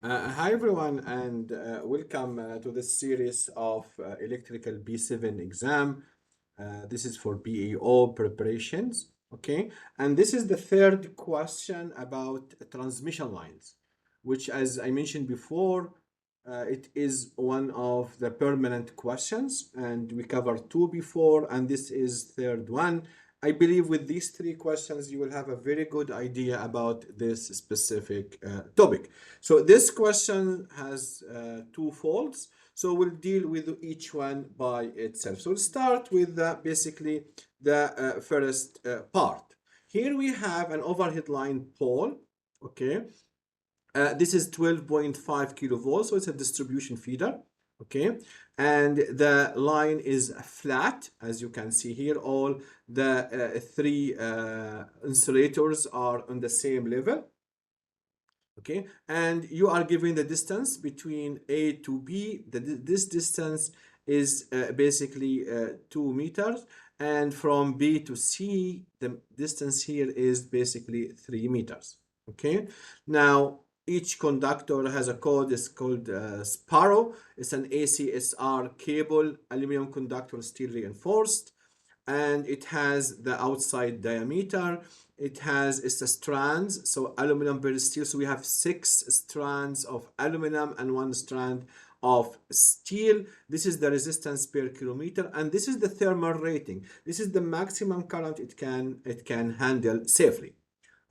Hi everyone, and welcome to this series of electrical B7 exam. This is for PEO preparations, okay? And this is the third question about transmission lines, which, as I mentioned before, it is one of the permanent questions, and we covered two before, and this is third one. I believe with these three questions, you will have a very good idea about this specific topic. So this question has two folds. So we'll deal with each one by itself. So we'll start with basically the first part. Here we have an overhead line pole, okay? This is 12.5 kilovolts, so it's a distribution feeder, okay? And the line is flat, as you can see here. All the three insulators are on the same level, okay? And you are given the distance between A to B. This distance is basically 2 meters. And from B to C, the distance here is basically 3 meters, okay? Now, each conductor has a code. It's called Sparrow. It's an ACSR cable, aluminum conductor, steel reinforced, and it has the outside diameter. It has it's a strands, so aluminum per steel. So we have 6 strands of aluminum and 1 strand of steel. This is the resistance per kilometer, and this is the thermal rating. This is the maximum current it can handle safely.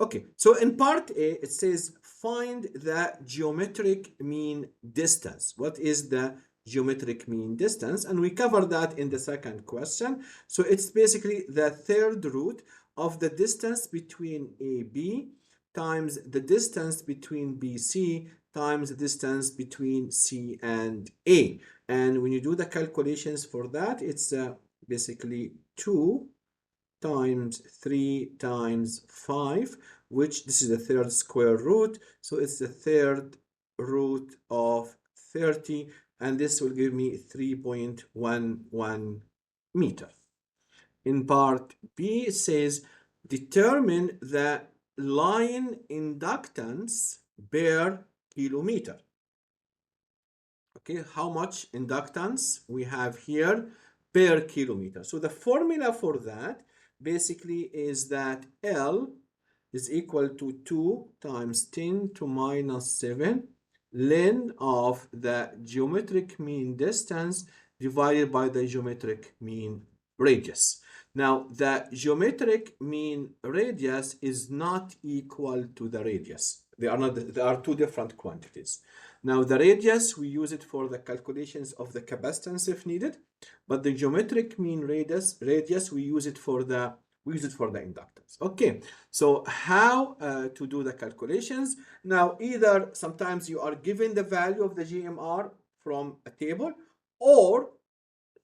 Okay, so in part A, it says find the geometric mean distance. What is the geometric mean distance? And we cover that in the second question. So it's basically the third root of the distance between AB times the distance between BC times the distance between C and A. And when you do the calculations for that, it's basically 2 times 3 times 5, which this is the third square root. So it's the third root of 30, and this will give me 3.11 meter. In part B, it says determine the line inductance per kilometer. Okay, how much inductance we have here per kilometer. So the formula for that basically is that L is equal to 2 times 10 to minus 7 ln of the geometric mean distance divided by the geometric mean radius. Now, the geometric mean radius is not equal to the radius. They are not. They are two different quantities. Now, the radius, we use it for the calculations of the capacitance if needed, but the geometric mean radius we use it for the inductance. Okay, so how to do the calculations? Now, either sometimes you are given the value of the GMR from a table, or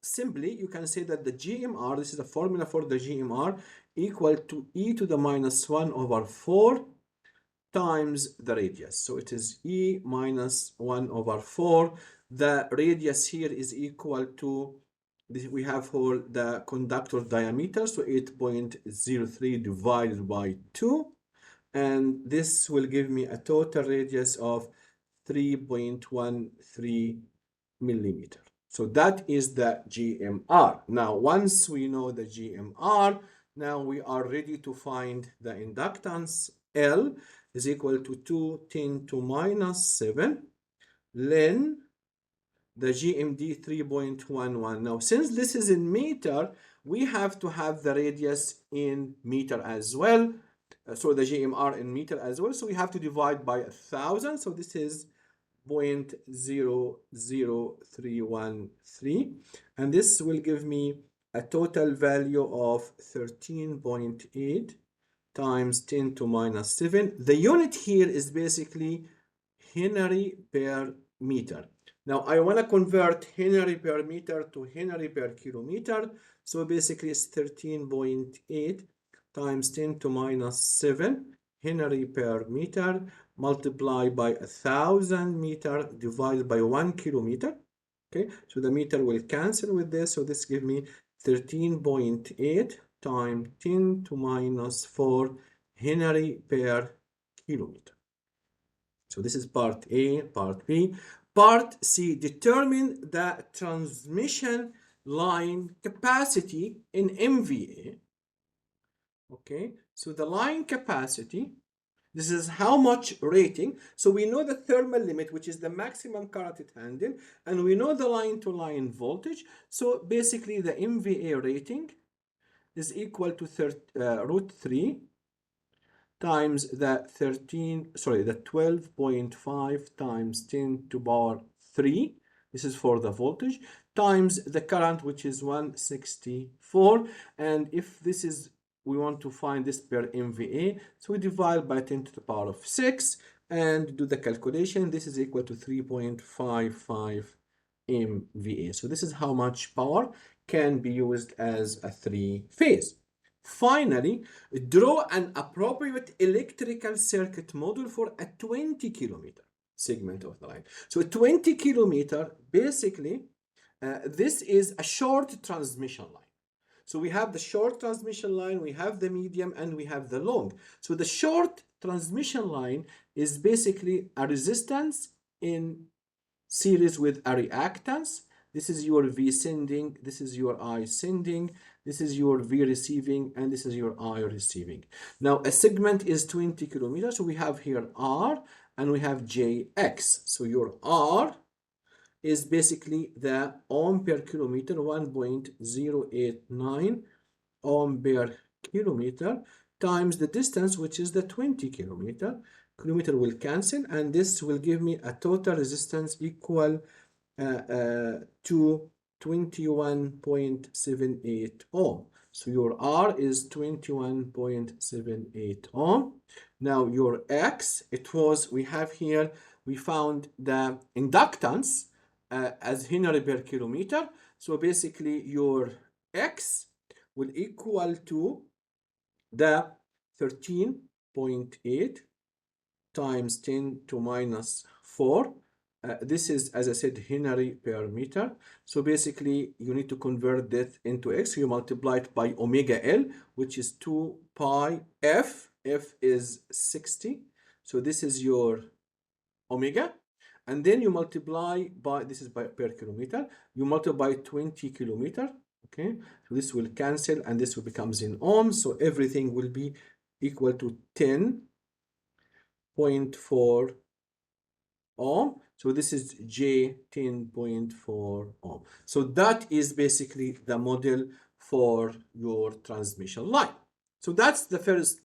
simply you can say that the GMR, this is the formula for the GMR, equal to e to the minus 1 over 4 times the radius. So it is e minus 1 over 4. The radius here is equal to, we have for the conductor diameter, so 8.03 divided by 2. And this will give me a total radius of 3.13 millimeter. So that is the GMR. Now, once we know the GMR, now we are ready to find the inductance. L is equal to 2 10 to minus 7 ln the GMD 3.11. Now, since this is in meter, we have to have the radius in meter as well. So the GMR in meter as well. So we have to divide by 1,000. So this is 0.00313, and this will give me a total value of 13.8 times 10 to minus 7. The unit here is basically Henry per meter. Now I want to convert Henry per meter to Henry per kilometer. So basically it's 13.8 times 10 to minus 7 Henry per meter multiplied by 1,000 meter divided by 1 kilometer. Okay, so the meter will cancel with this. So this gives me 13.8 times 10 to minus 4 Henry per kilometer. So this is part A, part B. Part C, determine the transmission line capacity in MVA. Okay, so the line capacity, this is how much rating. So we know the thermal limit, which is the maximum current it handle, and we know the line-to-line voltage. So basically the MVA rating is equal to root 3 times the 12.5 times 10 to power 3. This is for the voltage, times the current, which is 164. And if this is, we want to find this per MVA, so we divide by 10 to the power of 6 and do the calculation. This is equal to 3.55 MVA. So this is how much power can be used as a three-phase. Finally, draw an appropriate electrical circuit model for a 20 kilometer segment of the line. So a 20 kilometer, basically, this is a short transmission line. So we have the short transmission line, we have the medium, and we have the long. So the short transmission line is basically a resistance in series with a reactance. This is your V sending, this is your I sending, this is your V receiving, and this is your I receiving. Now a segment is 20 kilometers, so we have here R and we have JX. So your R is basically the ohm per kilometer, 1.089 ohm per kilometer, times the distance, which is the 20 kilometer. Kilometer will cancel, and this will give me a total resistance equal to 21.78 ohm. So your R is 21.78 ohm. Now your X, we have here, we found the inductance as Henry per kilometer. So basically your X will equal to the 13.8 times 10 to minus 4. This is, as I said, Henry per meter. So basically, you need to convert that into X. You multiply it by omega L, which is 2 pi F. F is 60. So this is your omega. And then you multiply by, this is per kilometer. You multiply 20 kilometer. Okay. So this will cancel, and this will becomes in ohms. So everything will be equal to 10.4 ohm. So this is J 10.4 ohm. So that is basically the model for your transmission line. So that's the first